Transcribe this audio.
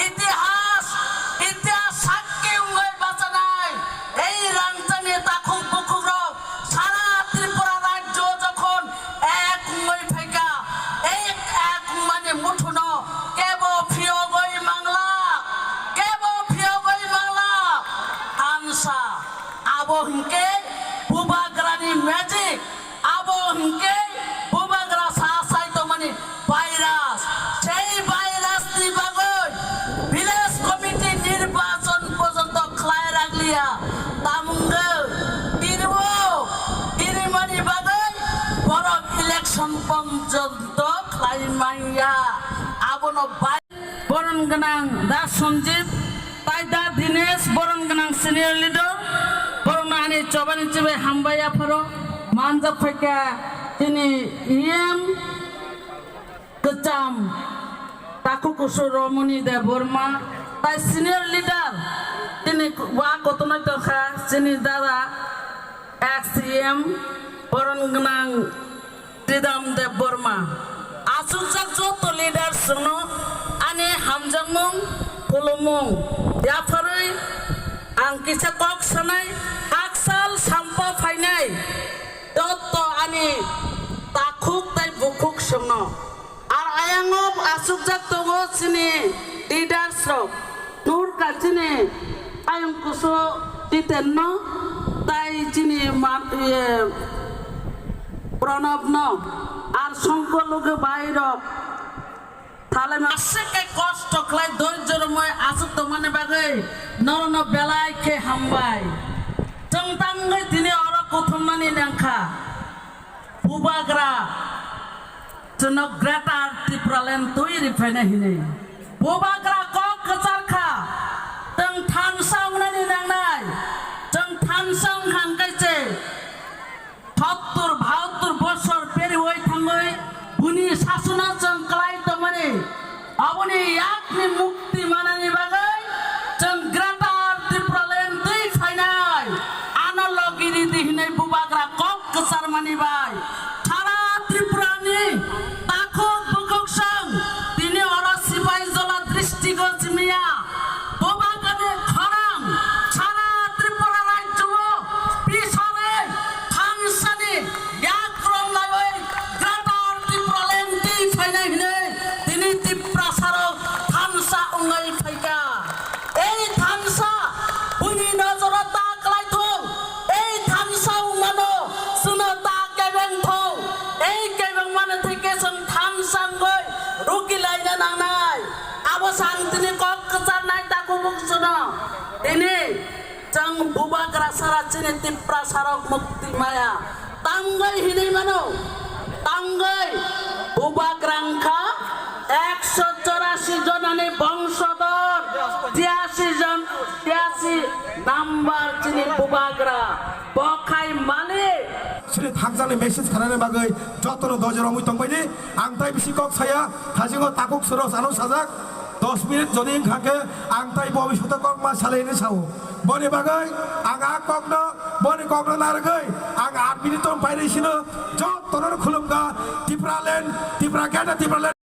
ইতিহাস ইতিহাস সাক্ষী উঙ্গই বাঁচা নাই এই রাংচানি তাকুক বুকুক রক সারা ত্রিপুরা রাজ্য যখন এক উঙ্গই ফাইকা এক এক মানে মুঠুন কেব ফিয়গই বাংলা কেব ফিয়গই বাংলা আনসা আবো হিংকে বুবাগ্রানি ম্যাজিক আবো হিংকে বুবাগ্রা সাসাইতো মানে ভাইরাস সেই ভাইরাস নিবাগই ভিলেজ কমিটি নির্বাচন পর্যন্ত খলাই রাখলিয়া তামুঙ্গ তিরব তিরিমানি বাগই বড় ইলেকশন পর্যন্ত খলাই মাইয়া আবনো বরণ গনাং দাস সঞ্জীব তাইদা দিনেশ বরণ গনাং সিনিয়র লিডার বরণানি চবানি চিবে হামবাইয়া ফরো মানজা ফাইকা তিনি ইএম কচাম তাকু কুসু রমণী দে বর্মা তাই সিনিয়র লিডার তিনি ওয়া কতনই তখা চিনি দাদা এক্সএম বরণ গনাং ত্রিদাম দে বর্মা আসুকজাক যত লিডার শুনো আনি হামজামুং ফুলুমুং ইয়াফারই आं किसा कक सानाय हाकसाल साम्पा फाइनाय तत्त आनि ताकुक ताइ बुकुक सोंनो आर आयांगब आसुकजाक दङ सिनि लिडार्स रक नूर काचिनि आयं कुसो दितेननो ताइ जिनि प्रणब न आर संकलुगे बायरक তাহলে মাসেকে কষ্ট খাই ধৈর্যময় আসুক তো মানে বাগৈ নরন বেলায় খে হামবাই जों তাঙ্গৈ দিনে অর কথমানি নাংখা বুবাগ্রা জন্য গ্রেটার ত্রিপুরালেন তৈরি ফাইনা হিনে বুবাগ্রা কক খচারখা जों থানসাংনানি নাংনাই जों থানসাং হাংকাইছে ৭০-৭২ বছর পেরি হই থাঙ্গৈ बुनि शासना जों कलाय तमने अबनि याकनि मुक्ति मानानि बागै जों ग्रेटार त्रिपुरालेन दै फाइनाय आनलगिरि दिहिनै बुबाग्रा कक कसार मानिबाय सारा त्रिपुरानि ताकुक बुकुक सं दिनै अर सिपाइ जला दृष्टिगो जिमिया बुबाग्रानि खरां सारा त्रिपुरा राज्य बिसाले थानसानि याक्रम लायै फाइना हिने दिनै टिप्रा सारो थानसा उंगाय फाइका এই थानसा बुनि नजर ता कलाइथौ এই थानसा उमानो सुनो ता केबें थौ এই केबें माने थेके जों थानसा गय रुकि लायना नांनाय आबो शांतिनि कक कचार नाय ताकु बुकसुनो दिनै जों बुबाग्रा सारा चिनि टिप्रा सारो मुक्ति माया तांगै हिनै मानो तांगै बुबाग्रांखा 184 जनानि बंशधर 83 नाम्बार चिनि बुबाग्रा बखाय माने सिनि थांजाले मेसेज खानानै बागै जतरो दजर अमुइ तंबायनि आं ताइ बिसि कक साया थाजिङो ताकुक सरो सानो साजाक 10 मिनिट जनि खाके आं ताइ भबिष्यत कक मा सालायनि सावो बने बागै आं आ ककनो बने ककनो नारगै आं 8 मिनिट तम पाइरेसिनो जतरो खुलुमगा टिप्रालेन टिप्रा गेटा टिप्रालेन